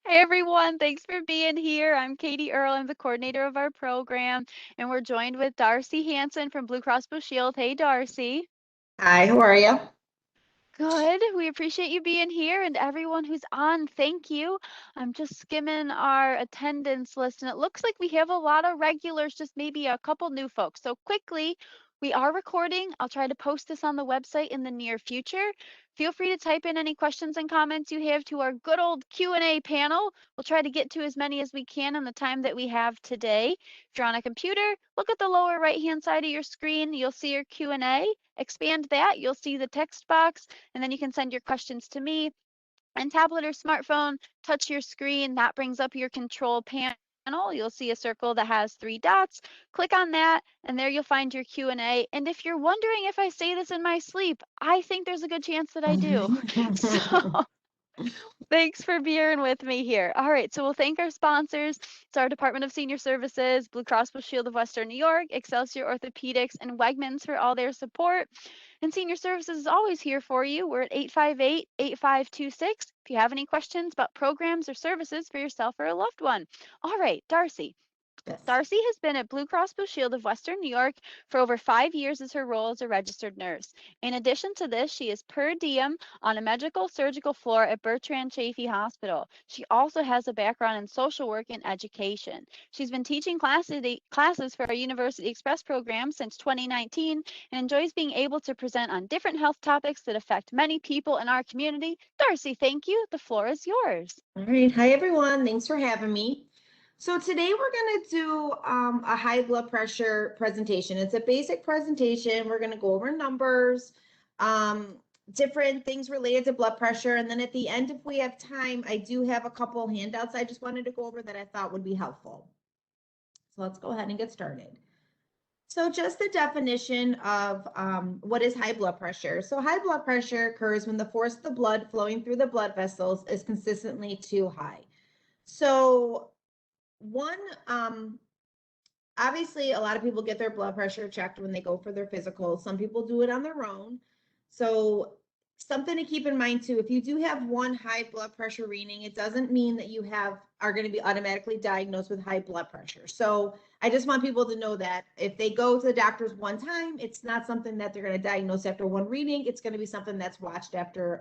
Hey everyone, thanks for being here. I'm Katie Earle. I'm the coordinator of our program, and we're joined with Darcie Hanson from BlueCross BlueShield. Hey, Darcie. Hi, how are you? Good. We appreciate you being here, and everyone who's on, thank you. I'm just skimming our attendance list, and it looks like we have a lot of regulars, just maybe a couple new folks. So quickly, we are recording. I'll try to post this on the website in the near future. Feel free to type in any questions and comments you have to our good old Q&A panel. We'll try to get to as many as we can in the time that we have today. If you're on a computer, look at the lower right-hand side of your screen. You'll see your Q&A. Expand that, you'll see the text box, and then you can send your questions to me. And tablet or smartphone, touch your screen. That brings up your control panel. You'll see a circle that has 3 dots. Click on that, and there you'll find your Q&A. And if you're wondering if I say this in my sleep, I think there's a good chance that I do. So thanks for bearing with me here. All right, so we'll thank our sponsors. It's our Department of Senior Services, Blue Cross Blue Shield of Western New York, Excelsior Orthopedics, and Wegmans for all their support. And Senior Services is always here for you. We're at 858-8526 if you have any questions about programs or services for yourself or a loved one. All right, Darcie. Yes. Darcie has been at Blue Cross Blue Shield of Western New York for over 5 years as her role as a registered nurse. In addition to this, she is per diem on a medical surgical floor at Bertrand Chaffee Hospital. She also has a background in social work and education. She's been teaching classes for our University Express program since 2019 and enjoys being able to present on different health topics that affect many people in our community. Darcie, thank you. The floor is yours. All right. Hi, everyone. Thanks for having me. So today we're going to do a high blood pressure presentation. It's a basic presentation. We're going to go over numbers, um, different things related to blood pressure. And then at the end, if we have time, I do have a couple handouts I just wanted to go over that I thought would be helpful. So let's go ahead and get started. So just the definition of what is high blood pressure. So high blood pressure occurs when the force of the blood flowing through the blood vessels is consistently too high. So one, obviously a lot of people get their blood pressure checked when they go for their physical. Some people do it on their own. So something to keep in mind too, if you do have one high blood pressure reading, it doesn't mean that you are going to be automatically diagnosed with high blood pressure. So I just want people to know that if they go to the doctors one time, it's not something that they're going to diagnose after one reading. It's going to be something that's watched after,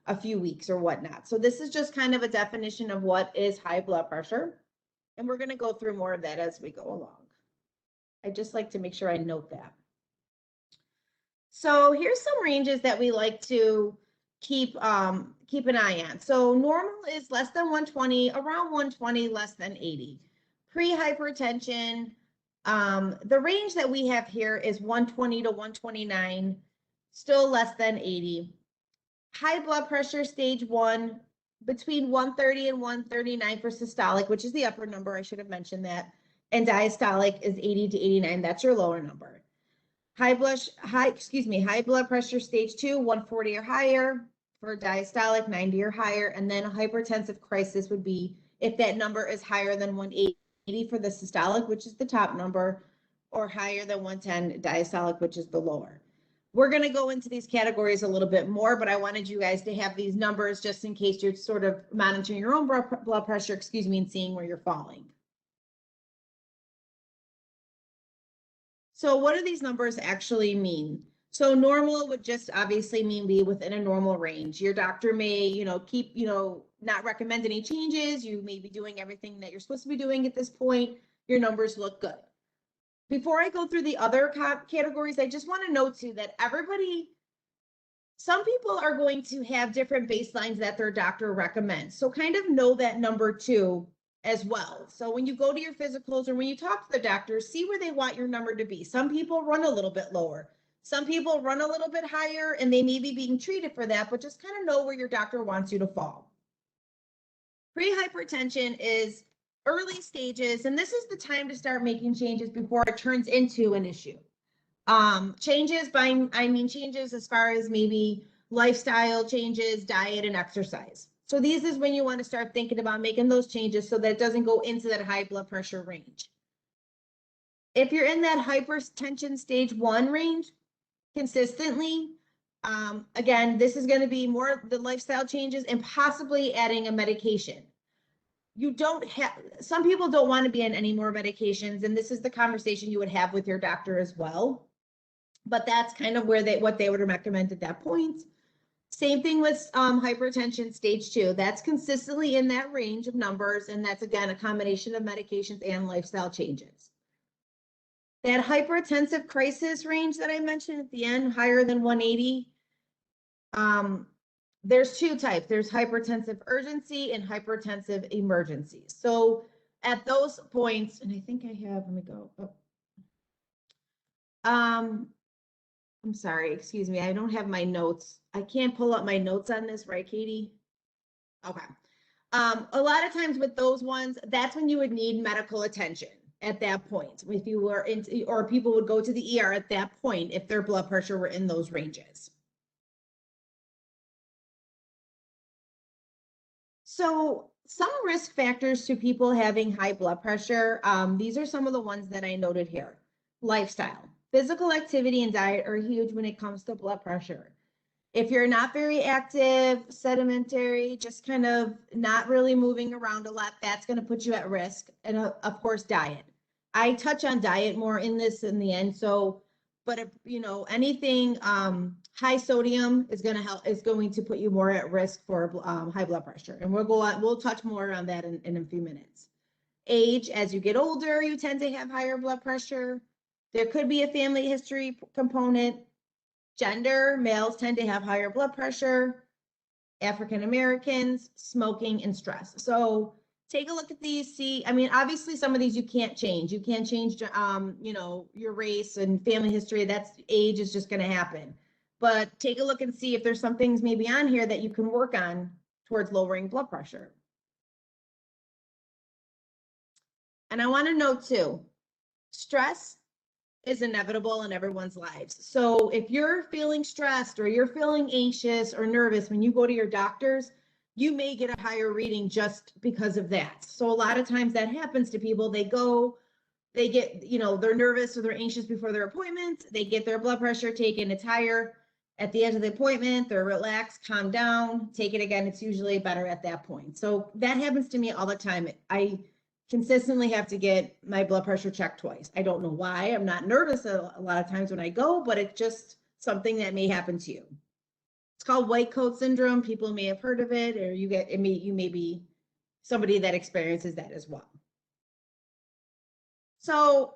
a few weeks or whatnot. So this is just kind of a definition of what is high blood pressure. And we're going to go through more of that as we go along. I just like to make sure I note that. So here's some ranges that we like to keep an eye on. So normal is less than 120, around 120, less than 80. Pre-hypertension, the range that we have here is 120 to 129, still less than 80. High blood pressure stage 1, between 130 and 139 for systolic, which is the upper number, I should have mentioned that. And diastolic is 80 to 89, that's your lower number. High blood pressure stage 2, 140 or higher for diastolic, 90 or higher. And then a hypertensive crisis would be if that number is higher than 180 for the systolic, which is the top number, or higher than 110 diastolic, which is the lower. We're going to go into these categories a little bit more, but I wanted you guys to have these numbers just in case you're sort of monitoring your own blood pressure, and seeing where you're falling. So what do these numbers actually mean? So normal would just obviously mean be within a normal range. Your doctor may, keep, not recommend any changes. You may be doing everything that you're supposed to be doing at this point. Your numbers look good. Before I go through the other categories, I just want to note too that some people are going to have different baselines that their doctor recommends. So kind of know that number too as well. So when you go to your physicals or when you talk to the doctor, see where they want your number to be. Some people run a little bit lower. Some people run a little bit higher and they may be being treated for that, but just kind of know where your doctor wants you to fall. Pre-hypertension is early stages, and this is the time to start making changes before it turns into an issue. Changes as far as maybe lifestyle changes, diet, and exercise. So these is when you want to start thinking about making those changes so that it doesn't go into that high blood pressure range. If you're in that hypertension stage 1 range consistently, again, this is going to be more the lifestyle changes and possibly adding a medication. you don't have, some people don't want to be on any more medications, and this is the conversation you would have with your doctor as well. But that's kind of where what they would recommend at that point. Same thing with hypertension stage 2. That's consistently in that range of numbers, and that's again a combination of medications and lifestyle changes. That hypertensive crisis range that I mentioned at the end, higher than 180, there's two types. There's hypertensive urgency and hypertensive emergency. So at those points, and I think I have, let me go. Oh. I'm sorry, excuse me. I don't have my notes. I can't pull up my notes on this, right, Katie? Okay. A lot of times with those ones, that's when you would need medical attention at that point. If you were in, or people would go to the ER at that point if their blood pressure were in those ranges. So some risk factors to people having high blood pressure, these are some of the ones that I noted here. Lifestyle, physical activity and diet are huge when it comes to blood pressure. If you're not very active, sedentary, just kind of not really moving around a lot, that's going to put you at risk. And of course, diet. I touch on diet more in this in the end. So, but if, you know, anything high sodium is going to put you more at risk for high blood pressure. And we'll touch more on that in a few minutes. Age, as you get older, you tend to have higher blood pressure. There could be a family history component. Gender, males tend to have higher blood pressure. African Americans, smoking, and stress. So take a look at these. See, I mean, obviously some of these you can't change. You can't change, you know, your race and family history. That's age is just going to happen. But take a look and see if there's some things maybe on here that you can work on towards lowering blood pressure. And I want to note too, stress is inevitable in everyone's lives. So if you're feeling stressed or you're feeling anxious or nervous when you go to your doctors, you may get a higher reading just because of that. So a lot of times that happens to people. They get, you know, they're nervous or they're anxious before their appointment. They get their blood pressure taken. It's higher. At the end of the appointment, they're relaxed, calm down, take it again. It's usually better at that point. So that happens to me all the time. I consistently have to get my blood pressure checked twice. I don't know why. I'm not nervous a lot of times when I go, but it's just something that may happen to you. It's called white coat syndrome. People may have heard of it, or you may be somebody that experiences that as well. So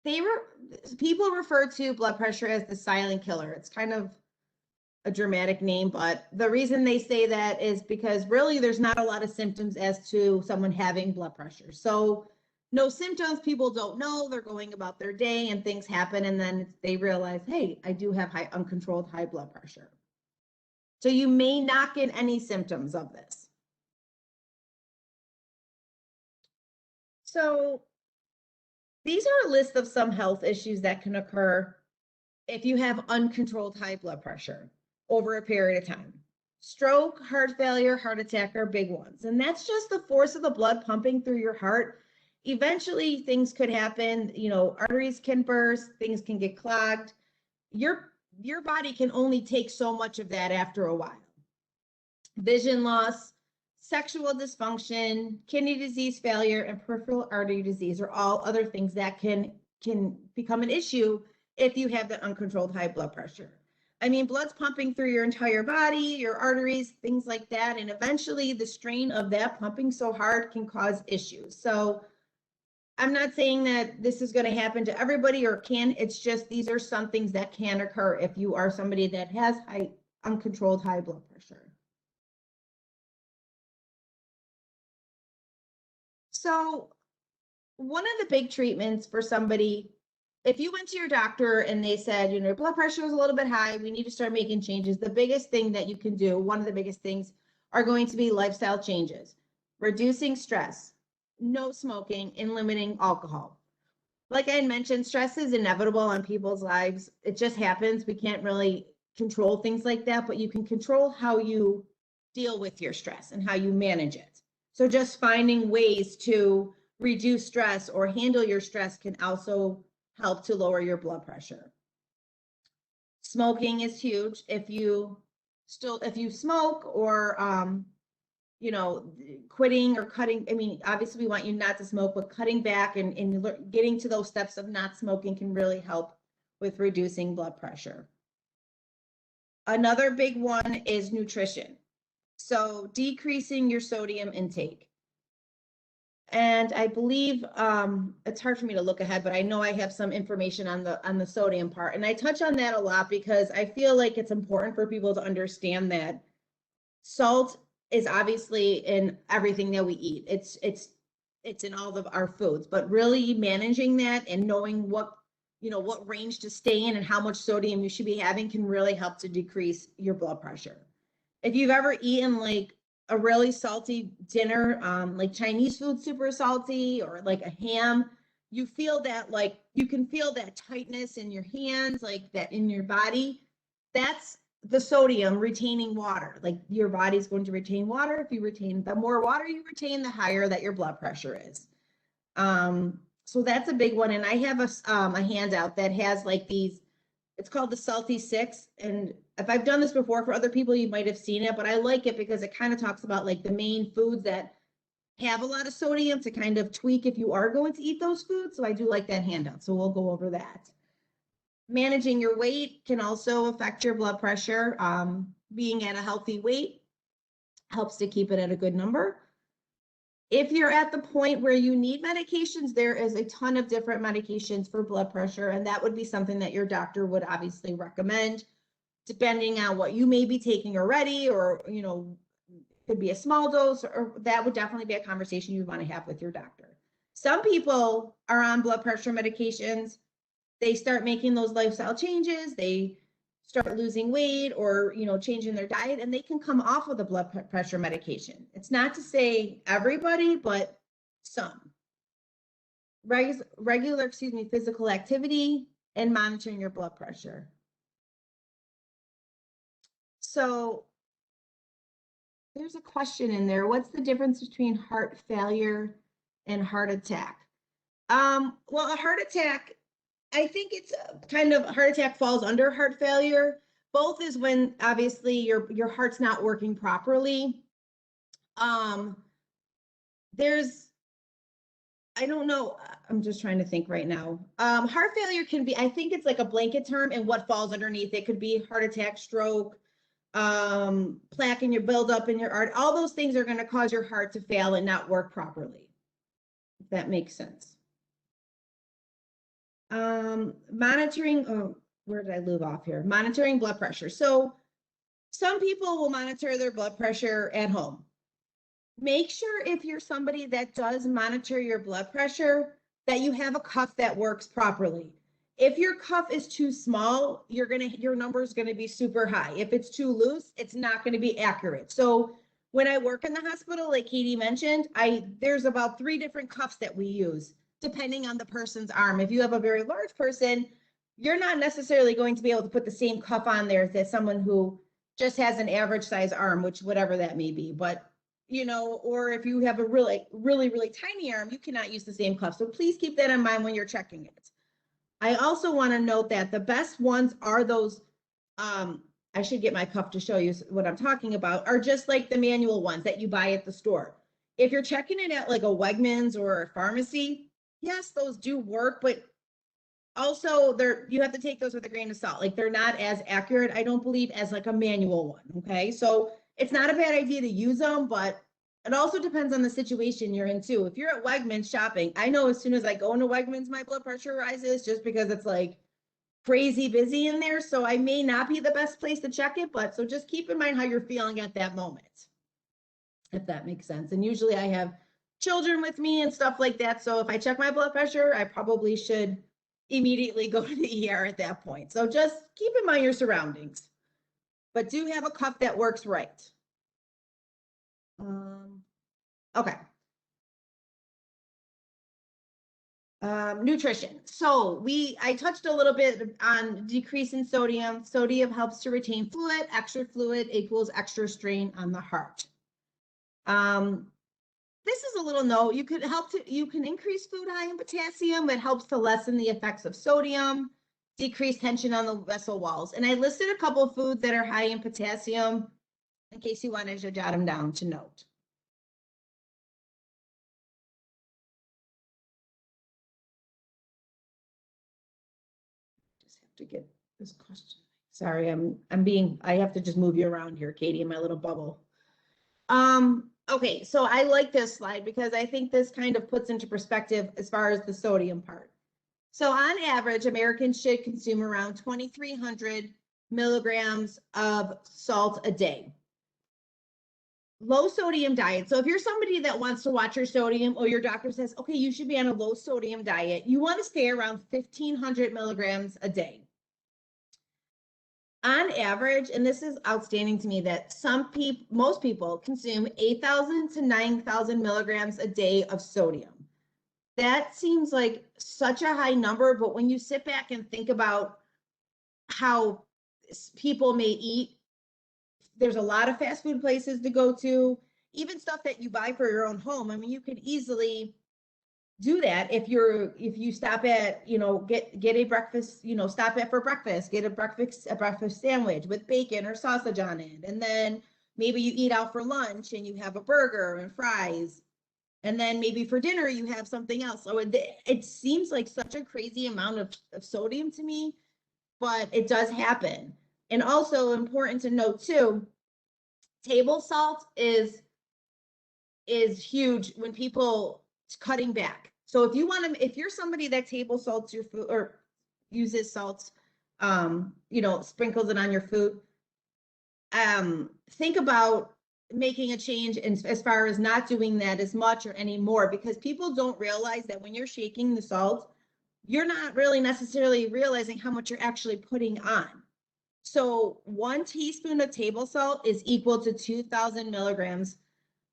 people refer to blood pressure as the silent killer. It's kind of a dramatic name, but the reason they say that is because really there's not a lot of symptoms as to someone having blood pressure. So no symptoms, people don't know, they're going about their day and things happen, and then they realize, hey, I do have uncontrolled high blood pressure. So you may not get any symptoms of this. So these are a list of some health issues that can occur if you have uncontrolled high blood pressure over a period of time. Stroke, heart failure, heart attack are big ones. And that's just the force of the blood pumping through your heart. Eventually things could happen, you know, arteries can burst, things can get clogged. Your body can only take so much of that after a while. Vision loss, sexual dysfunction, kidney disease failure, and peripheral artery disease are all other things that can become an issue if you have that uncontrolled high blood pressure. I mean, blood's pumping through your entire body, your arteries, things like that. And eventually the strain of that pumping so hard can cause issues. So I'm not saying that this is going to happen to everybody or can. It's just these are some things that can occur if you are somebody that has uncontrolled high blood pressure. So one of the big treatments for somebody, if you went to your doctor and they said, you know, your blood pressure is a little bit high, we need to start making changes. The biggest thing that you can do, one of the biggest things, are going to be lifestyle changes, reducing stress, no smoking, and limiting alcohol. Like I had mentioned, stress is inevitable on people's lives. It just happens. We can't really control things like that, but you can control how you deal with your stress and how you manage it. So just finding ways to reduce stress or handle your stress can also help to lower your blood pressure. Smoking is huge. If you smoke or you know, quitting or cutting. I mean, obviously we want you not to smoke, but cutting back and getting to those steps of not smoking can really help with reducing blood pressure. Another big one is nutrition. So decreasing your sodium intake. And I believe it's hard for me to look ahead, but I know I have some information on the sodium part. And I touch on that a lot because I feel like it's important for people to understand that salt is obviously in everything that we eat. It's in all of our foods, but really managing that and knowing what range to stay in and how much sodium you should be having can really help to decrease your blood pressure. If you've ever eaten like a really salty dinner, like Chinese food, super salty, or like a ham, you feel that, like, you can feel that tightness in your hands, like that in your body. That's the sodium retaining water. Like, your body's going to retain water. If you retain, the more water you retain, the higher that your blood pressure is. So that's a big one. And I have a handout that has like these, it's called the Salty Six. And if I've done this before for other people, you might have seen it, but I like it because it kind of talks about like the main foods that have a lot of sodium to kind of tweak if you are going to eat those foods. So I do like that handout. So we'll go over that. Managing your weight can also affect your blood pressure. Being at a healthy weight helps to keep it at a good number. If you're at the point where you need medications, there is a ton of different medications for blood pressure, and that would be something that your doctor would obviously recommend, depending on what you may be taking already, or, could be a small dose, or that would definitely be a conversation you want to have with your doctor. Some people are on blood pressure medications. They start making those lifestyle changes. They start losing weight or, changing their diet, and they can come off of the blood pressure medication. It's not to say everybody, but some. Regular physical activity and monitoring your blood pressure. So there's a question in there. What's the difference between heart failure and heart attack? Well, a heart attack, I think it's kind of, heart attack falls under heart failure. Both is when obviously your heart's not working properly. I don't know. I'm just trying to think right now. Heart failure can be, I think it's like a blanket term, and what falls underneath it could be heart attack, stroke, plaque in your buildup in your heart. All those things are going to cause your heart to fail and not work properly, if that makes sense. Monitoring, oh, where did I leave off here? Monitoring blood pressure. So some people will monitor their blood pressure at home. Make sure, if you're somebody that does monitor your blood pressure, that you have a cuff that works properly. If your cuff is too small, your number is going to be super high. If it's too loose, it's not going to be accurate. So when I work in the hospital, like Katie mentioned, there's about 3 different cuffs that we use, depending on the person's arm. If you have a very large person, you're not necessarily going to be able to put the same cuff on there as someone who just has an average size arm, which whatever that may be. But, or if you have a really, really, really tiny arm, you cannot use the same cuff. So please keep that in mind when you're checking it. I also want to note that the best ones are those, I should get my cuff to show you what I'm talking about, are just like the manual ones that you buy at the store. If you're checking it at like a Wegmans or a pharmacy, yes, those do work, but also you have to take those with a grain of salt. Like, they're not as accurate, I don't believe, as like a manual one. Okay. So it's not a bad idea to use them, but it also depends on the situation you're in too. If you're at Wegmans shopping, I know as soon as I go into Wegmans, my blood pressure rises, just because it's like crazy busy in there. So I may not be the best place to check it, but so just keep in mind how you're feeling at that moment, if that makes sense. And usually I have children with me and stuff like that. So if I check my blood pressure, I probably should immediately go to the ER at that point. So just keep in mind your surroundings, but do have a cuff that works right. Okay. Nutrition. So I touched a little bit on decreasing sodium. Sodium helps to retain fluid. Extra fluid equals extra strain on the heart. This is a little note. You can increase food high in potassium. It helps to lessen the effects of sodium, decrease tension on the vessel walls. And I listed a couple of foods that are high in potassium in case you wanted to jot them down to note. to get this question. Sorry, I have to just move you around here, Katie, in my little bubble. Okay, so I like this slide because I think this kind of puts into perspective as far as the sodium part. So on average, Americans should consume around 2,300 milligrams of salt a day. Low sodium diet. So if you're somebody that wants to watch your sodium, or your doctor says, okay, you should be on a low sodium diet, you want to stay around 1,500 milligrams a day. On average, and this is outstanding to me, that most people consume 8,000 to 9,000 milligrams a day of sodium. That seems like such a high number, but when you sit back and think about how people may eat, there's a lot of fast food places to go to, even stuff that you buy for your own home. I mean, you could easily do that if you stop at, get a breakfast, stop at for breakfast, get a breakfast sandwich with bacon or sausage on it. And then maybe you eat out for lunch and you have a burger and fries. And then maybe for dinner, you have something else. So it seems like such a crazy amount of sodium to me, but it does happen. And also important to note too, table salt is huge when people cutting back. So if you're somebody that table salts your food or uses salt, sprinkles it on your food, think about making a change as far as not doing that as much or anymore, because people don't realize that when you're shaking the salt, you're not really necessarily realizing how much you're actually putting on. So 1 teaspoon of table salt is equal to 2,000 milligrams.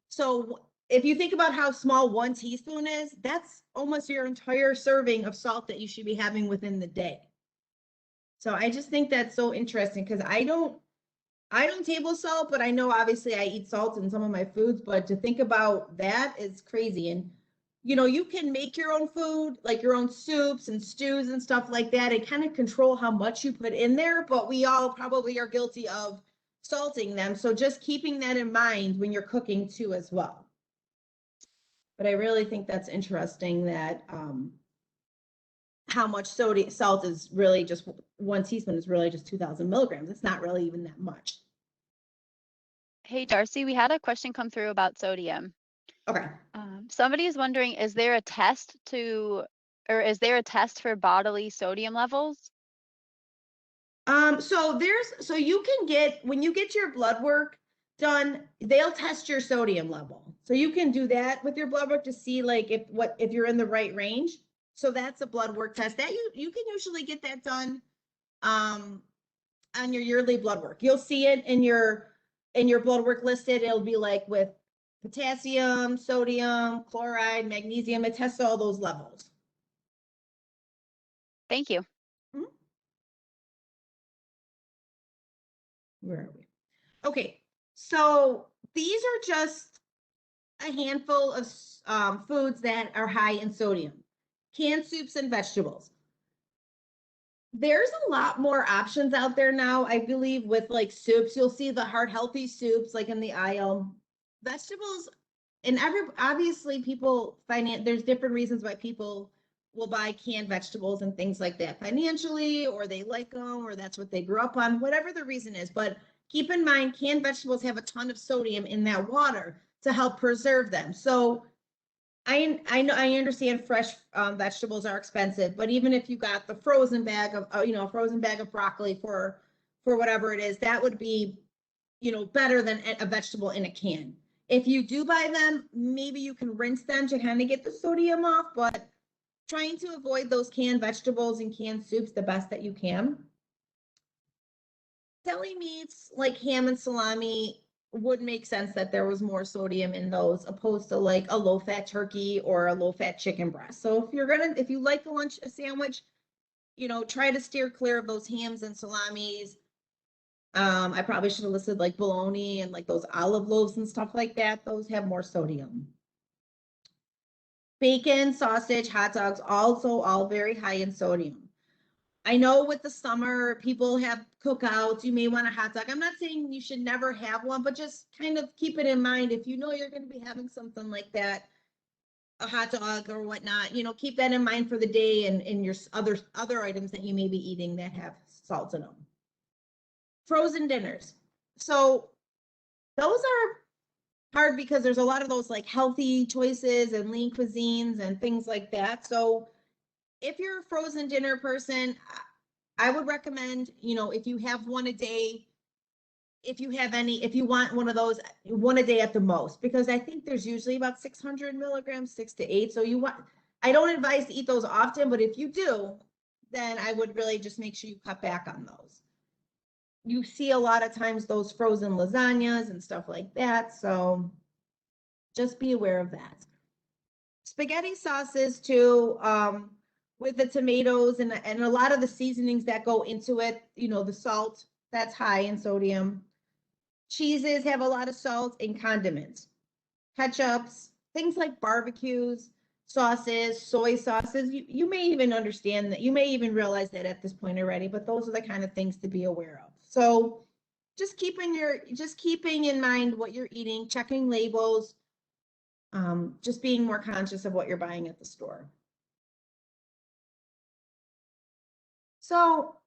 So if you think about how small 1 teaspoon is, that's almost your entire serving of salt that you should be having within the day. So I just think that's so interesting, because I don't table salt, but I know obviously I eat salt in some of my foods, but to think about that is crazy. And you can make your own food, like your own soups and stews and stuff like that, and kind of control how much you put in there, but we all probably are guilty of salting them. So just keeping that in mind when you're cooking too as well. But I really think that's interesting that how much salt is really just 1 teaspoon is really just 2,000 milligrams. It's not really even that much. Hey, Darcie, we had a question come through about sodium. Okay. Somebody is wondering, is there a test for bodily sodium levels? So you can get, when you get your blood work done, they'll test your sodium level. So you can do that with your blood work to see like if you're in the right range. So that's a blood work test that you can usually get that done on your yearly blood work. You'll see it in your blood work listed. It'll be like with potassium, sodium, chloride, magnesium. It tests all those levels. Thank you. Mm-hmm. Where are we? Okay, so these are just a handful of foods that are high in sodium. Canned soups and vegetables. There's a lot more options out there now, I believe, with like soups. You'll see the heart healthy soups like in the aisle. Vegetables, and obviously people there's different reasons why people will buy canned vegetables and things like that, financially, or they like them, or that's what they grew up on, whatever the reason is. But keep in mind, canned vegetables have a ton of sodium in that water to help preserve them. So I understand fresh vegetables are expensive, but even if you got the frozen bag of frozen bag of broccoli for whatever it is, that would be better than a vegetable in a can. If you do buy them, maybe you can rinse them to kind of get the sodium off, but trying to avoid those canned vegetables and canned soups the best that you can. Deli meats like ham and salami would make sense that there was more sodium in those, opposed to like a low-fat turkey or a low-fat chicken breast. So if you like a sandwich, try to steer clear of those hams and salamis. I probably should have listed like bologna and like those olive loaves and stuff like that. Those have more sodium. Bacon, sausage, hot dogs, also all very high in sodium. I know with the summer, people have cookouts. You may want a hot dog. I'm not saying you should never have one, but just kind of keep it in mind. If you know you're going to be having something like that, a hot dog or whatnot, keep that in mind for the day and your other items that you may be eating that have salt in them. Frozen dinners. So those are hard because there's a lot of those like healthy choices and lean cuisines and things like that. So if you're a frozen dinner person, I would recommend, you know, if you have one a day, if you want one of those, one a day at the most, because I think there's usually about 600 milligrams, 6 to 8. So I don't advise to eat those often, but if you do, then I would really just make sure you cut back on those. You see a lot of times those frozen lasagnas and stuff like that. So just be aware of that. Spaghetti sauces too, with the tomatoes and a lot of the seasonings that go into it, you know, the salt, that's high in sodium. Cheeses have a lot of salt and condiments. Ketchups, things like barbecues, sauces, soy sauces. You may even understand that. You may even realize that at this point already, but those are the kind of things to be aware of. So just keeping in mind what you're eating, checking labels, just being more conscious of what you're buying at the store. So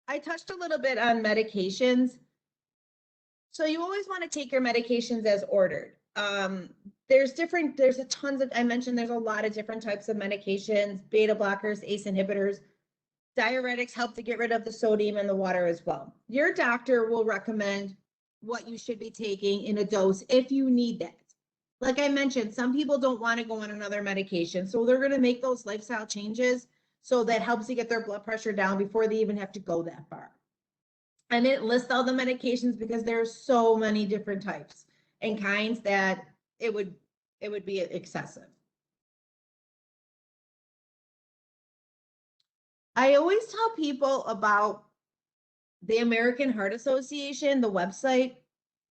I touched a little bit on medications. So you always want to take your medications as ordered. There's a tons of, I mentioned there's a lot of different types of medications, beta blockers, ACE inhibitors. Diuretics help to get rid of the sodium in the water as well. Your doctor will recommend what you should be taking in a dose if you need that. Like I mentioned, some people don't want to go on another medication, so they're going to make those lifestyle changes so that helps to get their blood pressure down before they even have to go that far. And it lists all the medications because there are so many different types and kinds that it would be excessive. I always tell people about the American Heart Association, the website.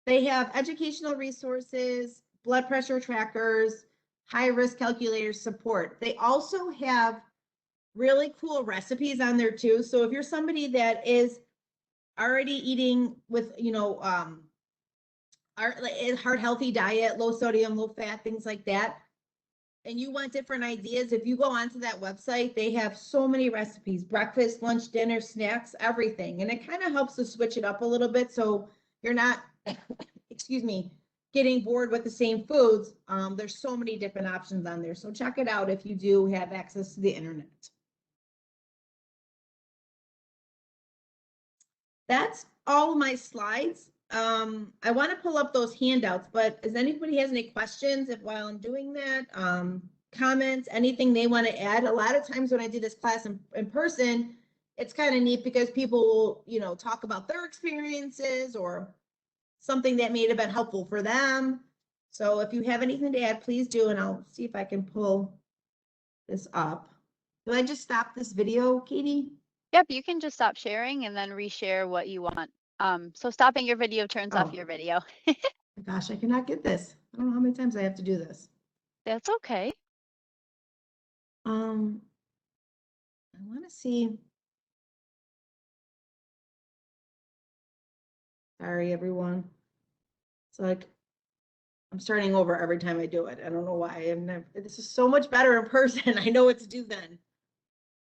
They have educational resources, blood pressure trackers, high risk calculators support. They also have really cool recipes on there too. So if you're somebody that is already eating with, you know, heart healthy diet, low sodium, low fat, things like that, and you want different ideas, if you go onto that website, they have so many recipes, breakfast, lunch, dinner, snacks, everything. And it kind of helps to switch it up a little bit so you're not, excuse me, getting bored with the same foods. There's so many different options on there. So check it out if you do have access to the internet. That's all my slides. I want to pull up those handouts, but if anybody has any questions while I'm doing that, comments, anything they want to add? A lot of times when I do this class in person, it's kind of neat because people will, you know, talk about their experiences or something that may have been helpful for them. So if you have anything to add, please do, and I'll see if I can pull this up. Do I just stop this video, Katie? Yep, you can just stop sharing and then reshare what you want. So stopping your video turns off your video. Gosh, I cannot get this. I don't know how many times I have to do this. That's okay. I want to see. Sorry, everyone. It's like I'm starting over every time I do it. I don't know why. This is so much better in person. I know what to do then.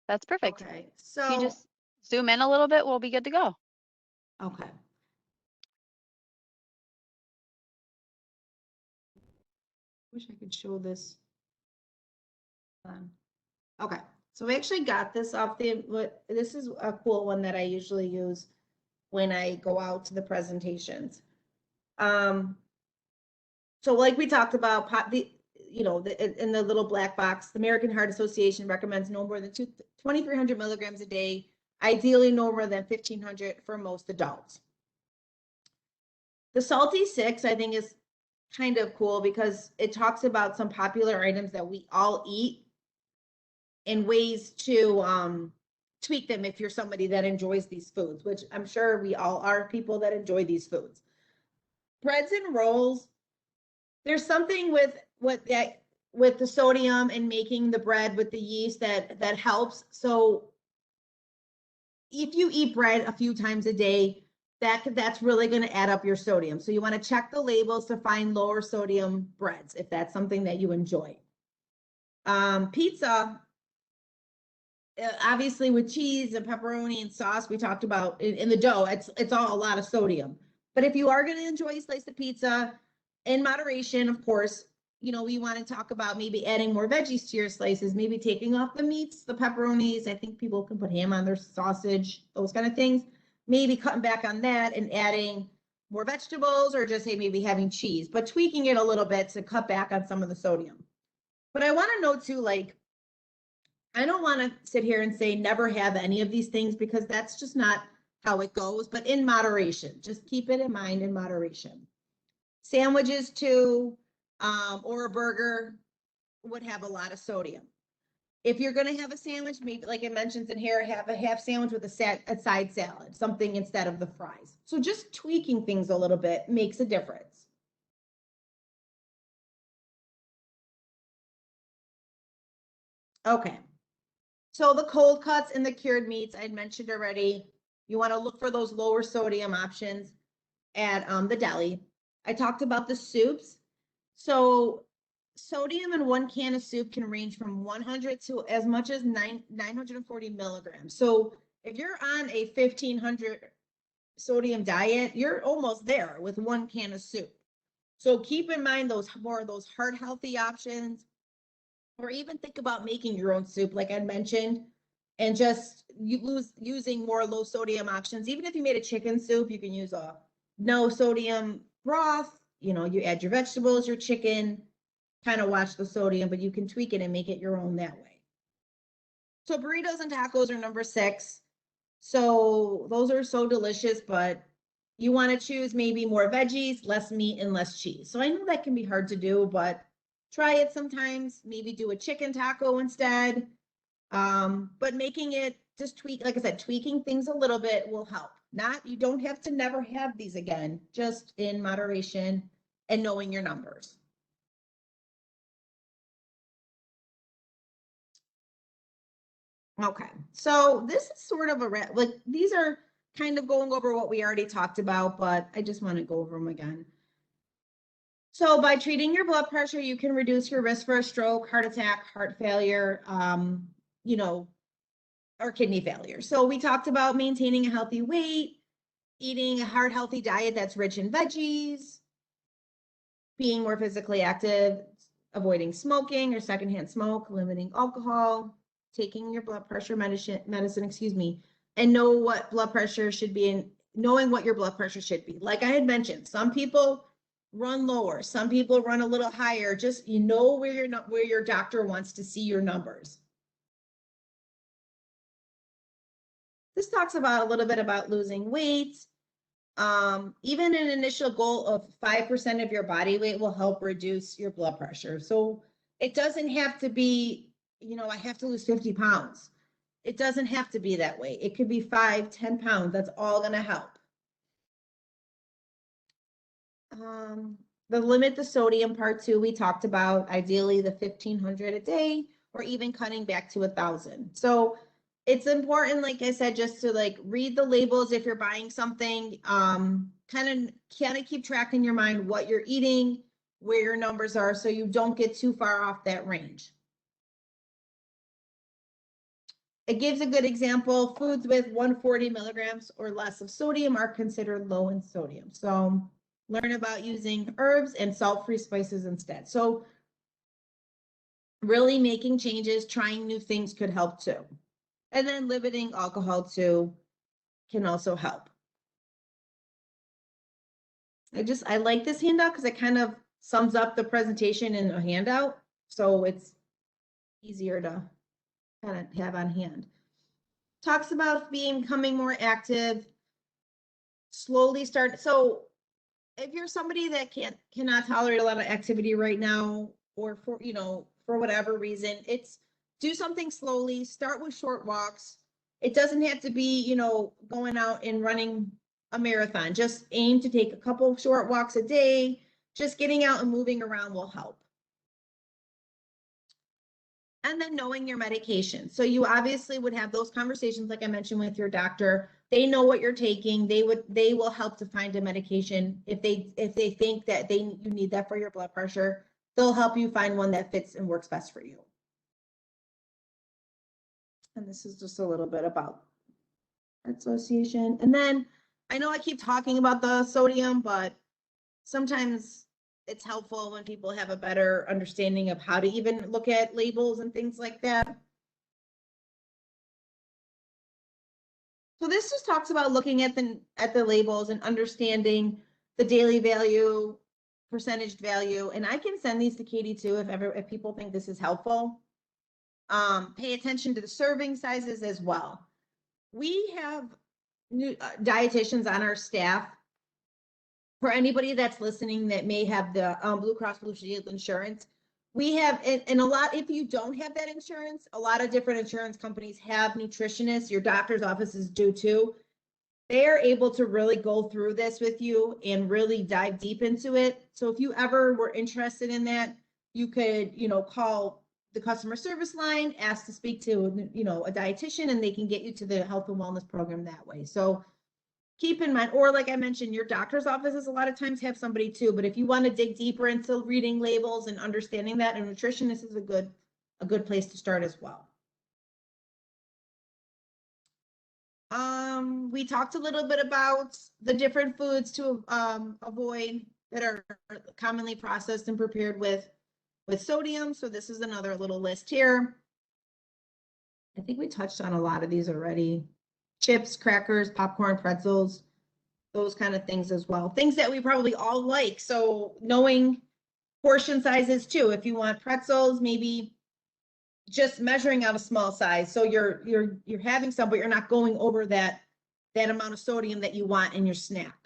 That's perfect. Okay, If you so just zoom in a little bit, we'll be good to go. okay. Wish I could show this. Okay, so I actually got this off this is a cool one that I usually use when I go out to the presentations. So like we talked about, in the little black box, the American Heart Association recommends no more than 2,300 milligrams a day, ideally no more than 1,500 for most adults. The Salty 6, I think, is kind of cool because it talks about some popular items that we all eat and ways to tweak them if you're somebody that enjoys these foods, which I'm sure we all are people that enjoy these foods. Breads and rolls, there's something with the sodium and making the bread with the yeast that helps. So if you eat bread a few times a day, that's really going to add up your sodium. So you want to check the labels to find lower sodium breads if that's something that you enjoy. Pizza, obviously with cheese and pepperoni and sauce, we talked about in the dough, it's all a lot of sodium. But if you are going to enjoy a slice of pizza in moderation, of course, you know, we want to talk about maybe adding more veggies to your slices, maybe taking off the meats, the pepperonis. I think people can put ham on their sausage, those kind of things. Maybe cutting back on that and adding more vegetables, or just say maybe having cheese, but tweaking it a little bit to cut back on some of the sodium. But I want to know too, like, I don't want to sit here and say never have any of these things, because that's just not how it goes, but in moderation. Just keep it in mind, in moderation. Sandwiches too, or a burger would have a lot of sodium. If you're going to have a sandwich, maybe like it mentions in here, have a half sandwich with a side salad, something instead of the fries. So just tweaking things a little bit makes a difference. Okay. So the cold cuts and the cured meats I mentioned already. You want to look for those lower sodium options at the deli. I talked about the soups. So sodium in one can of soup can range from 100 to as much as 940 milligrams. So if you're on a 1500 sodium diet, you're almost there with one can of soup. So keep in mind those more of those heart healthy options, or even think about making your own soup, like I mentioned, and just using more low sodium options. Even if you made a chicken soup, you can use a no sodium broth. You know, you add your vegetables, your chicken, kind of watch the sodium, but you can tweak it and make it your own that way. So burritos and tacos are number 6. So those are so delicious, but you want to choose maybe more veggies, less meat, and less cheese. So I know that can be hard to do, but try it sometimes. Maybe do a chicken taco instead. But making it just tweak, like I said, tweaking things a little bit will help. You don't have to never have these again, just in moderation and knowing your numbers. Okay, so this is sort of like these are kind of going over what we already talked about, but I just want to go over them again. So by treating your blood pressure, you can reduce your risk for a stroke, heart attack, heart failure, you know, or kidney failure. So we talked about maintaining a healthy weight, eating a heart healthy diet that's rich in veggies, being more physically active, avoiding smoking or secondhand smoke, limiting alcohol, taking your blood pressure medicine, excuse me, and know what blood pressure should be, and knowing what your blood pressure should be. Like I had mentioned, some people run lower, some people run a little higher. Just, you know, where your doctor wants to see your numbers. This talks about a little bit about losing weight. Even an initial goal of 5% of your body weight will help reduce your blood pressure. So it doesn't have to be, you know, I have to lose 50 pounds. It doesn't have to be that way. It could be 5, 10 pounds. That's all going to help. The limit the sodium part too, we talked about, ideally the 1500 a day, or even cutting back to 1000. So it's important, like I said, just to like read the labels if you're buying something, kind of keep track in your mind what you're eating, where your numbers are, so you don't get too far off that range. It gives a good example. Foods with 140 milligrams or less of sodium are considered low in sodium. So learn about using herbs and salt-free spices instead. So really making changes, trying new things could help too. And then limiting alcohol too can also help. I like this handout because it kind of sums up the presentation in a handout. So it's easier to kind of have on hand. Talks about becoming more active, slowly start. So if you're somebody that cannot tolerate a lot of activity right now, or for, you know, for whatever reason, it's do something slowly, start with short walks. It doesn't have to be, you know, going out and running a marathon. Just aim to take a couple of short walks a day. Just getting out and moving around will help. And then knowing your medication. So you obviously would have those conversations, like I mentioned, with your doctor. They know what you're taking. They will help to find a medication. If they think that you need that for your blood pressure, they'll help you find one that fits and works best for you. And this is just a little bit about Heart Association. And then I know I keep talking about the sodium, but sometimes it's helpful when people have a better understanding of how to even look at labels and things like that. So this just talks about looking at the labels and understanding the daily value, percentage value, and I can send these to Katie too if people think this is helpful. Pay attention to the serving sizes as well. We have new dietitians on our staff. For anybody that's listening that may have the BlueCross BlueShield insurance, we have, and a lot, if you don't have that insurance, a lot of different insurance companies have nutritionists, your doctor's offices do too. They're able to really go through this with you and really dive deep into it. So if you ever were interested in that, you could, call the customer service line, ask to speak to, a dietitian, and they can get you to the health and wellness program that way. So keep in mind, or like I mentioned, your doctor's offices a lot of times have somebody too, but if you want to dig deeper into reading labels and understanding that, a nutritionist is a good place to start as well. We talked a little bit about the different foods to avoid that are commonly processed and prepared with sodium. So this is another little list here. I think we touched on a lot of these already. Chips, crackers, popcorn, pretzels, those kind of things as well. Things that we probably all like. So knowing portion sizes too. If you want pretzels, maybe just measuring out a small size. So you're having some, but you're not going over that amount of sodium that you want in your snack.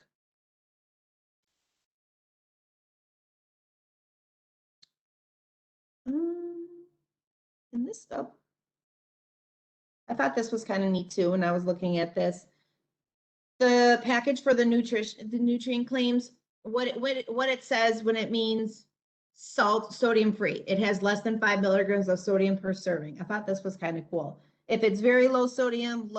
And this stuff, I thought this was kind of neat too when I was looking at this. The package for the nutrient claims, what it says when it means sodium free. It has less than 5 milligrams of sodium per serving. I thought this was kind of cool. If it's very low sodium,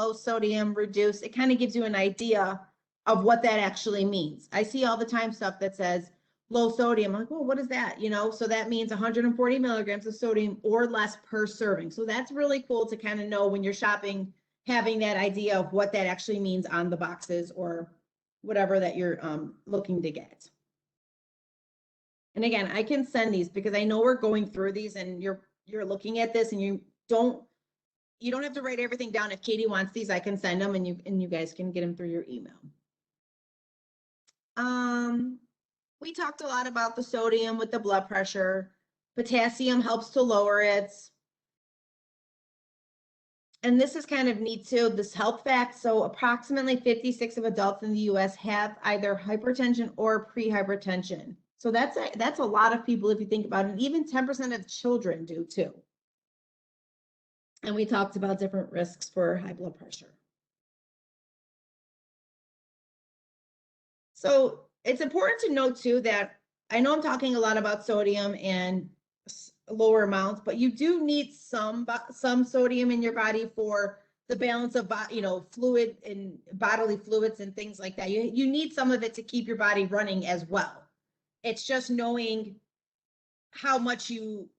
reduced, it kind of gives you an idea of what that actually means. I see all the time stuff that says low sodium. I'm like, well, what is that? So that means 140 milligrams of sodium or less per serving. So that's really cool to kind of know when you're shopping, having that idea of what that actually means on the boxes or whatever that you're looking to get. And again, I can send these because I know we're going through these and you're looking at this and you don't have to write everything down. If Katie wants these, I can send them and you guys can get them through your email. We talked a lot about the sodium with the blood pressure. Potassium helps to lower it. And this is kind of neat too, this health fact. So approximately 56 of adults in the US have either hypertension or pre-hypertension. So that's a lot of people if you think about it. Even 10% of children do too. And we talked about different risks for high blood pressure. So it's important to note too that I know I'm talking a lot about sodium and lower amounts, but you do need some sodium in your body for the balance of fluid and bodily fluids and things like that. You need some of it to keep your body running as well. It's just knowing how much you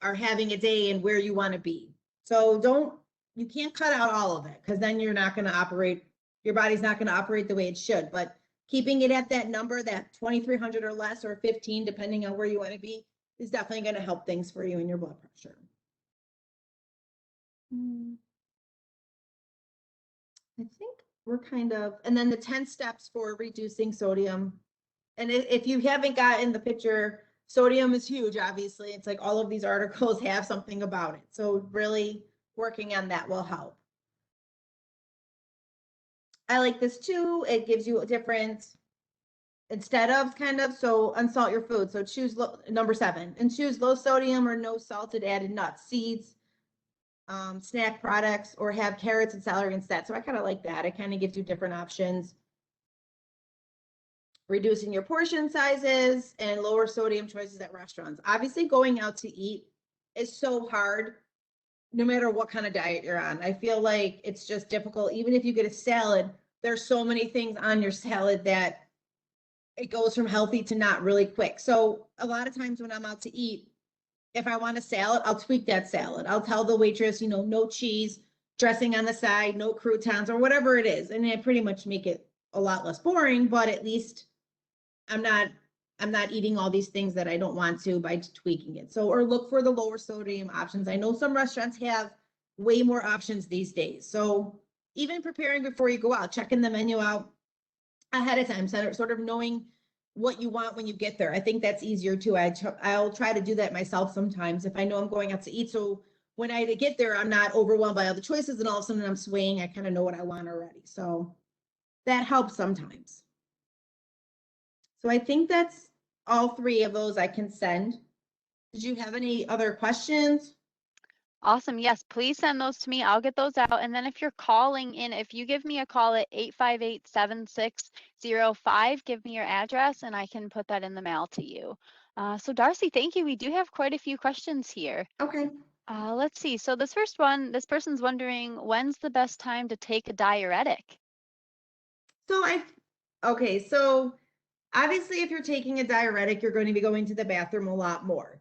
are having a day and where you want to be. So you can't cut out all of it because then you're not going to operate, your body's not going to operate the way it should. But keeping it at that number, that 2,300 or less, or 15, depending on where you want to be, is definitely going to help things for you and your blood pressure. I think we're and then the 10 steps for reducing sodium. And if you haven't gotten the picture, sodium is huge, obviously. It's like all of these articles have something about it. So really working on that will help. I like this too. It gives you a different, instead of so unsalt your food. So choose number 7 and choose low sodium or no salted added nuts, seeds, snack products, or have carrots and celery instead. So I kind of like that. It kind of gives you different options. Reducing your portion sizes and lower sodium choices at restaurants. Obviously, going out to eat is so hard no matter what kind of diet you're on. I feel like it's just difficult. Even if you get a salad, there's so many things on your salad that it goes from healthy to not really quick. So a lot of times when I'm out to eat, If I want a salad, I'll tweak that salad. I'll tell the waitress, no cheese, dressing on the side, no croutons, or whatever it is. And I pretty much make it a lot less boring, but at least I'm not eating all these things that I don't want to by tweaking it. So, or look for the lower sodium options. I know some restaurants have way more options these days. So even preparing before you go out, checking the menu out ahead of time, sort of knowing what you want when you get there. I think that's easier too. I'll try to do that myself sometimes if I know I'm going out to eat. So when I get there, I'm not overwhelmed by all the choices and all of a sudden I'm swaying. I kind of know what I want already. So that helps sometimes. So I think that's all three of those I can send. Did you have any other questions? Awesome. Yes, please send those to me. I'll get those out. And then if you're calling in, if you give me a call at 858-7605, give me your address and I can put that in the mail to you. So Darcie, thank you. We do have quite a few questions here. Okay. Let's see. So this first one, this person's wondering, when's the best time to take a diuretic? Okay, so obviously if you're taking a diuretic, you're going to be going to the bathroom a lot more.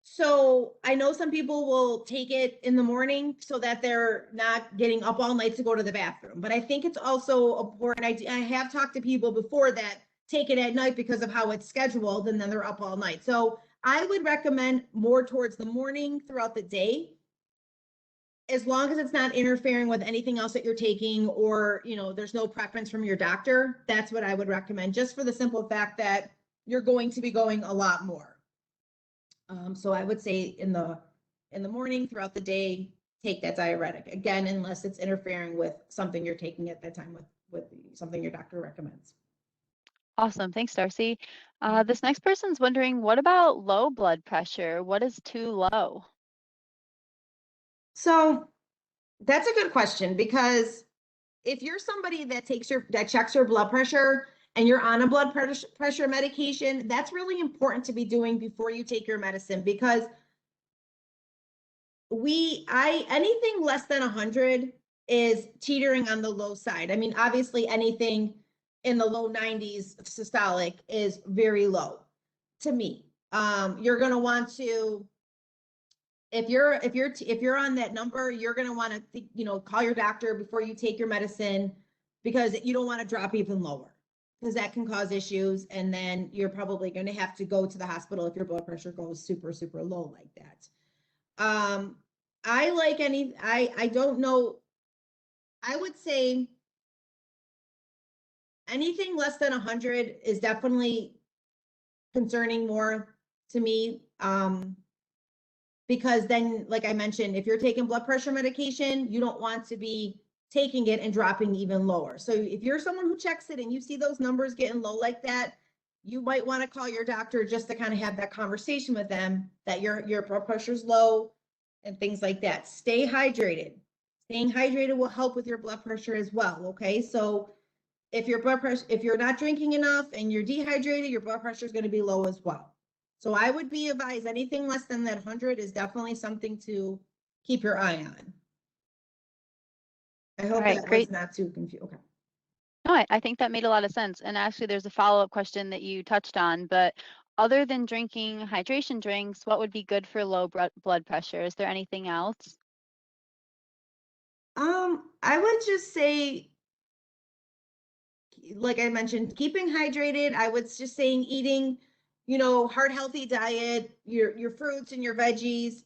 So I know some people will take it in the morning so that they're not getting up all night to go to the bathroom. But I think it's also important. I have talked to people before that take it at night because of how it's scheduled and then they're up all night. So I would recommend more towards the morning throughout the day, as long as it's not interfering with anything else that you're taking, or there's no preference from your doctor. That's what I would recommend, just for the simple fact that you're going to be going a lot more. So I would say in the morning throughout the day, take that diuretic, again, unless it's interfering with something you're taking at that time, with something your doctor recommends. Awesome. Thanks, Darcie. This next person's wondering, what about low blood pressure? What is too low? So that's a good question, because if you're somebody that checks your blood pressure and you're on a blood pressure medication, that's really important to be doing before you take your medicine, because anything less than 100 is teetering on the low side. I mean, obviously anything in the low 90s systolic is very low to me. You're going to want to, if you're on that number, you're going to want to, call your doctor before you take your medicine, because you don't want to drop even lower, because that can cause issues. And then you're probably going to have to go to the hospital if your blood pressure goes super, super low like that. I don't know. I would say anything less than 100 is definitely concerning more to me. Because then, like I mentioned, if you're taking blood pressure medication, you don't want to be taking it and dropping even lower. So if you're someone who checks it and you see those numbers getting low like that, you might want to call your doctor just to kind of have that conversation with them that your blood pressure's low and things like that. Stay hydrated. Staying hydrated will help with your blood pressure as well. Okay. So if you're not drinking enough and you're dehydrated, your blood pressure is going to be low as well. So I would be advised anything less than that 100 is definitely something to keep your eye on. I hope that was not too confusing. Okay. No, I think that made a lot of sense. And actually, there's a follow-up question that you touched on, but other than drinking hydration drinks, what would be good for low blood pressure? Is there anything else? I would just say, like I mentioned, keeping hydrated. I was just saying eating, heart healthy diet, your fruits and your veggies.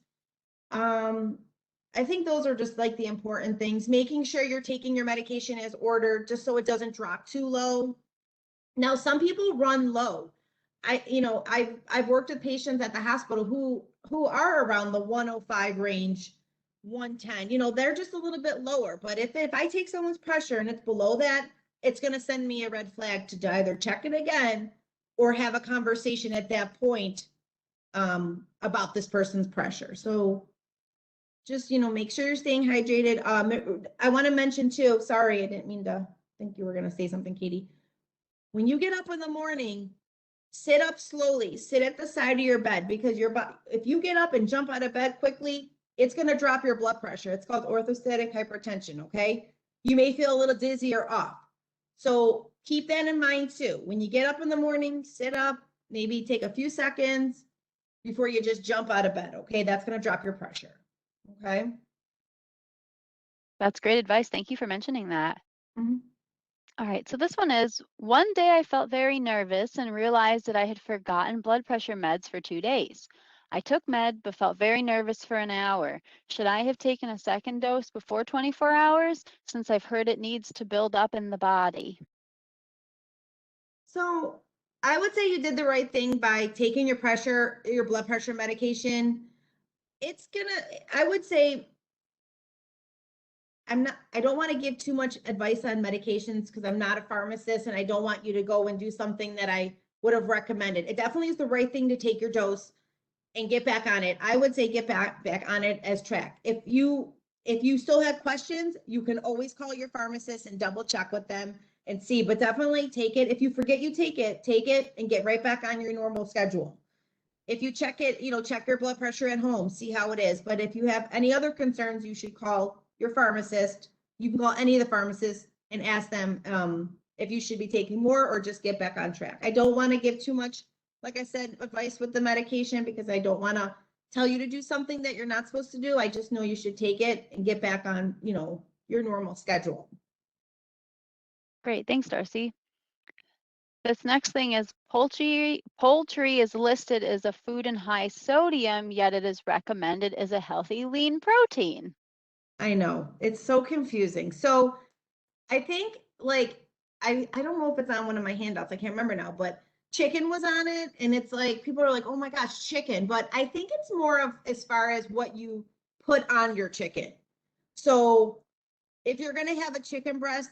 I think those are just like the important things. Making sure you're taking your medication as ordered, just so it doesn't drop too low. Now, some people run low. I've worked with patients at the hospital who are around the 105 range, 110. They're just a little bit lower. But if I take someone's pressure and it's below that, it's going to send me a red flag to either check it again or have a conversation at that point about this person's pressure. So just, make sure you're staying hydrated. I want to mention too, sorry, I didn't mean to think you were going to say something, Katie. When you get up in the morning, sit up slowly, sit at the side of your bed, because if you get up and jump out of bed quickly, it's going to drop your blood pressure. It's called orthostatic hypertension. Okay. You may feel a little dizzy or off. So keep that in mind too. When you get up in the morning, sit up, maybe take a few seconds, before you just jump out of bed. Okay. That's going to drop your pressure. Okay. That's great advice. Thank you for mentioning that. Mhm. All right, so this one is, one day I felt very nervous and realized that I had forgotten blood pressure meds for 2 days. I took med, but felt very nervous for an hour. Should I have taken a second dose before 24 hours, since I've heard it needs to build up in the body? So I would say you did the right thing by taking your blood pressure medication. I would say, I don't want to give too much advice on medications because I'm not a pharmacist and I don't want you to go and do something that I would have recommended. It definitely is the right thing to take your dose and get back on it. I would say get back on it as tracked. If you still have questions, you can always call your pharmacist and double check with them and see, but definitely take it. If you forget you take it and get right back on your normal schedule. If you check it, check your blood pressure at home, see how it is. But if you have any other concerns, you should call your pharmacist. You can call any of the pharmacists and ask them if you should be taking more or just get back on track. I don't want to give too much, like I said, advice with the medication because I don't want to tell you to do something that you're not supposed to do. I just know you should take it and get back on, your normal schedule. Great, thanks, Darcy. This next thing is poultry is listed as a food in high sodium, yet it is recommended as a healthy lean protein. I know it's so confusing. So I think like I don't know if it's on one of my handouts. I can't remember now, but chicken was on it, and it's like people are like, "Oh my gosh, chicken!" But I think it's more of as far as what you put on your chicken. So if you're gonna have a chicken breast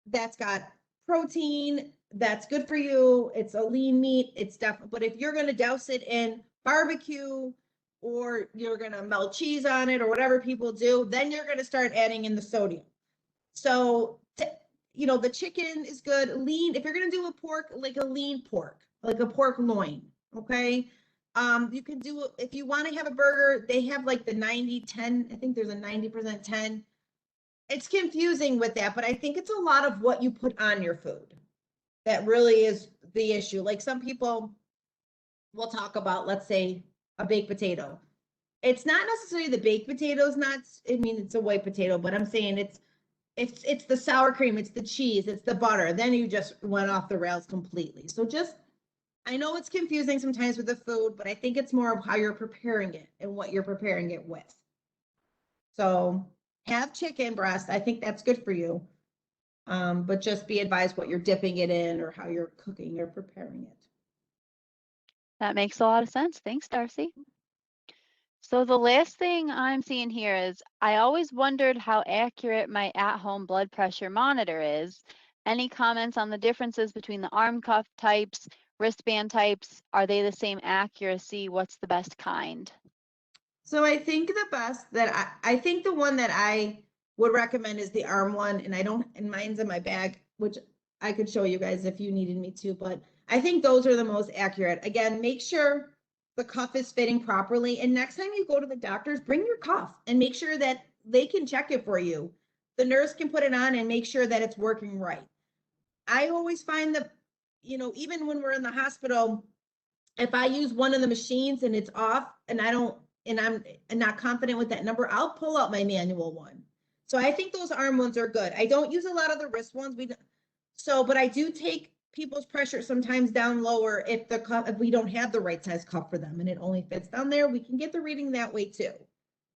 that's got protein, that's good for you. It's a lean meat. It's definitely. But if you're gonna douse it in barbecue or you're gonna melt cheese on it or whatever people do, then you're gonna start adding in the sodium. So, the chicken is good. Lean, if you're going to do a pork, like a lean pork, like a pork loin, okay? You can do, if you want to have a burger, they have like the 90-10. I think there's a 90% 10. It's confusing with that, but I think it's a lot of what you put on your food that really is the issue. Like some people will talk about, let's say, a baked potato. It's not necessarily the baked potatoes, not, I mean, it's a white potato, but I'm saying it's the sour cream, it's the cheese, it's the butter. Then you just went off the rails completely. So just, I know it's confusing sometimes with the food, but I think it's more of how you're preparing it and what you're preparing it with. So have chicken breast. I think that's good for you. But just be advised what you're dipping it in or how you're cooking or preparing it. That makes a lot of sense. Thanks, Darcy. So the last thing I'm seeing here is I always wondered how accurate my at-home blood pressure monitor is. Any comments on the differences between the arm cuff types, wristband types? Are they the same accuracy? What's the best kind? So I think the best that I think the one that I would recommend is the arm one, and I don't, and mine's in my bag, which I could show you guys if you needed me to, but I think those are the most accurate. Again, make sure the cuff is fitting properly, and next time you go to the doctors, bring your cuff and make sure that they can check it for you. The nurse can put it on and make sure that it's working right. I always find that, even when we're in the hospital, if I use one of the machines and it's off and I don't, and I'm not confident with that number, I'll pull out my manual one. So I think those arm ones are good. I don't use a lot of the wrist ones. But I do take people's pressure sometimes down lower if we don't have the right size cuff for them and it only fits down there, we can get the reading that way too.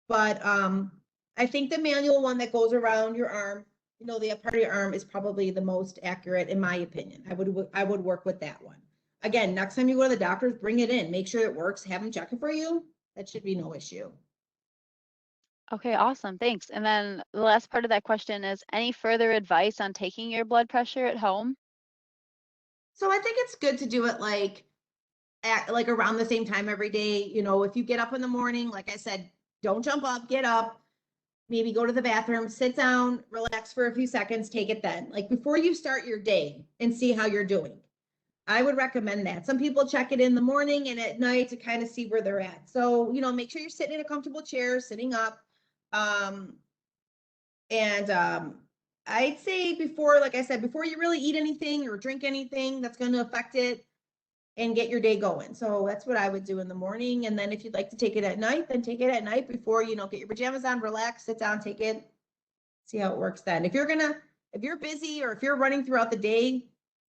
But I think the manual one that goes around your arm, the part of your arm is probably the most accurate in my opinion. I would work with that one. Again, next time you go to the doctors, bring it in, make sure it works, have them check it for you. That should be no issue. Okay, awesome. Thanks. And then the last part of that question is any further advice on taking your blood pressure at home? So I think it's good to do it like around the same time every day. If you get up in the morning, like I said, don't jump up, get up, maybe go to the bathroom, sit down, relax for a few seconds, take it then. Like before you start your day and see how you're doing. I would recommend that. Some people check it in the morning and at night to kind of see where they're at. So, make sure you're sitting in a comfortable chair, sitting up. Um, and I'd say before, like I said, before you really eat anything or drink anything that's going to affect it, and get your day going. So that's what I would do in the morning. And then if you'd like to take it at night, then take it at night before, get your pajamas on, relax, sit down, take it, see how it works then. If you're busy or if you're running throughout the day,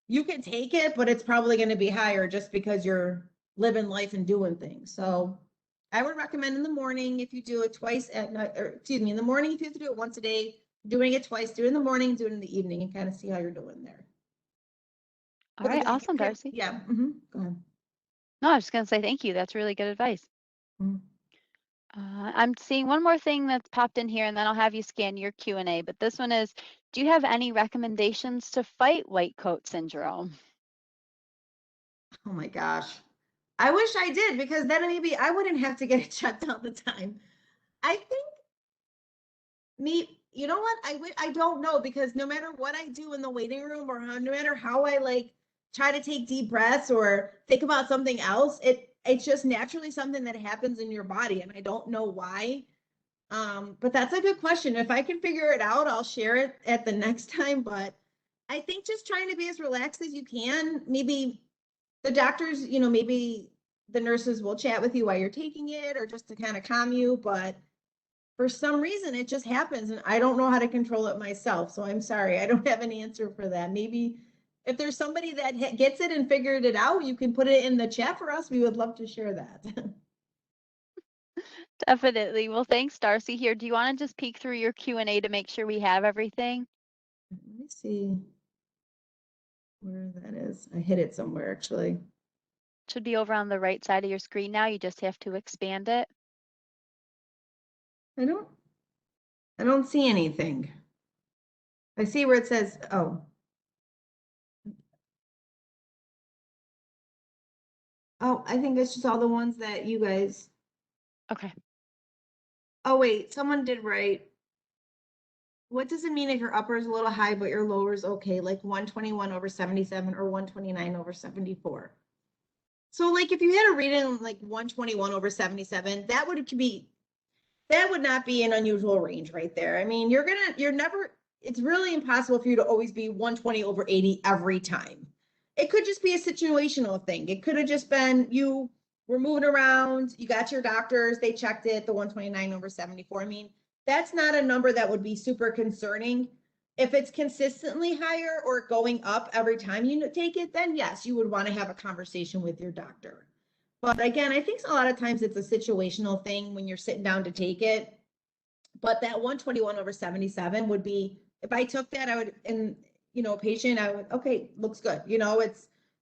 you can take it, but it's probably going to be higher just because you're living life and doing things. So I would recommend in the morning if you do it twice at night, or excuse me, in the morning if you have to do it once a day, doing it twice, do it in the morning, do it in the evening, and kind of see how you're doing there. All right, awesome, Okay, Darcie. yeah. Go ahead. No, I was just gonna say thank you. That's really good advice. Mhm. I'm seeing one more thing that's popped in here, and then I'll have you scan your Q&A. But this one is, do you have any recommendations to fight white coat syndrome? Oh my gosh. I wish I did because then maybe I wouldn't have to get it checked all the time. I think you know what? I don't know because no matter what I do in the waiting room or no matter how I like try to take deep breaths or think about something else, it's just naturally something that happens in your body and I don't know why. But that's a good question. If I can figure it out, I'll share it at the next time. But I think just trying to be as relaxed as you can. Maybe the doctors, maybe the nurses will chat with you while you're taking it or just to kind of calm you. But for some reason, it just happens and I don't know how to control it myself. So I'm sorry. I don't have an answer for that. Maybe if there's somebody that gets it and figured it out, you can put it in the chat for us. We would love to share that. Definitely. Well, thanks, Darcie. Here, do you want to just peek through your Q&A to make sure we have everything? Let me see where that is. I hid it somewhere actually. Should be over on the right side of your screen now. You just have to expand it. I don't I don't see anything. I see where it says, I think it's just all the ones that you guys. Okay. Oh, wait, someone did write. What does it mean if your upper is a little high, but your lower is okay, like 121/77 or 129/74? So, like, if you had a reading like 121/77, that would not be an unusual range right there. I mean, you're never, it's really impossible for you to always be 120/80 every time. It could just be a situational thing. It could have just been you were moving around, you got your doctors, they checked it, the 129/74. I mean, that's not a number that would be super concerning. If it's consistently higher or going up every time you take it, then yes, you would want to have a conversation with your doctor. But again, I think a lot of times it's a situational thing when you're sitting down to take it. But that 121/77 would be, if I took that, I would, and a patient, I would, okay, looks good.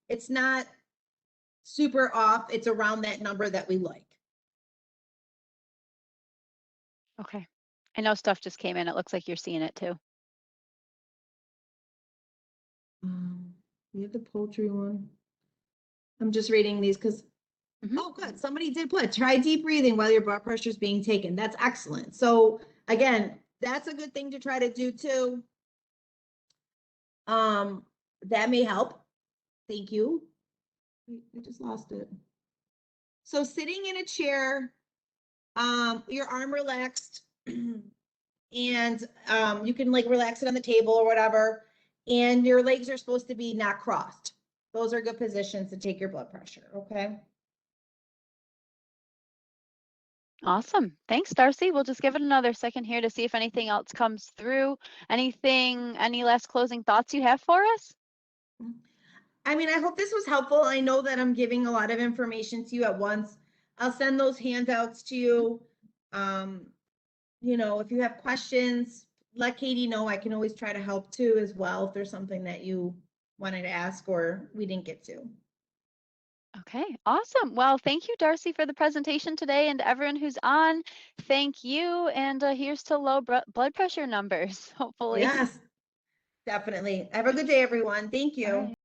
It's not super off. It's around that number that we like. Okay. I know stuff just came in. It looks like you're seeing it too. We have the poultry one. I'm just reading these because oh, good. Somebody did put try deep breathing while your blood pressure is being taken. That's excellent. So again, that's a good thing to try to do too. That may help. Thank you. I just lost it. So sitting in a chair, your arm relaxed, and you can like relax it on the table or whatever. And your legs are supposed to be not crossed. Those are good positions to take your blood pressure. Okay. Awesome. Thanks, Darcie. We'll just give it another second here to see if anything else comes through. Any last closing thoughts you have for us? I mean, I hope this was helpful. I know that I'm giving a lot of information to you at once. I'll send those handouts to you. Um, if you have questions, let Katie know. I can always try to help too as well if there's something that you wanted to ask or we didn't get to. Okay, awesome. Well, thank you, Darcie, for the presentation today, and everyone who's on, thank you. And here's to low blood pressure numbers, hopefully. Yes, definitely. Have a good day, everyone. Thank All you. right.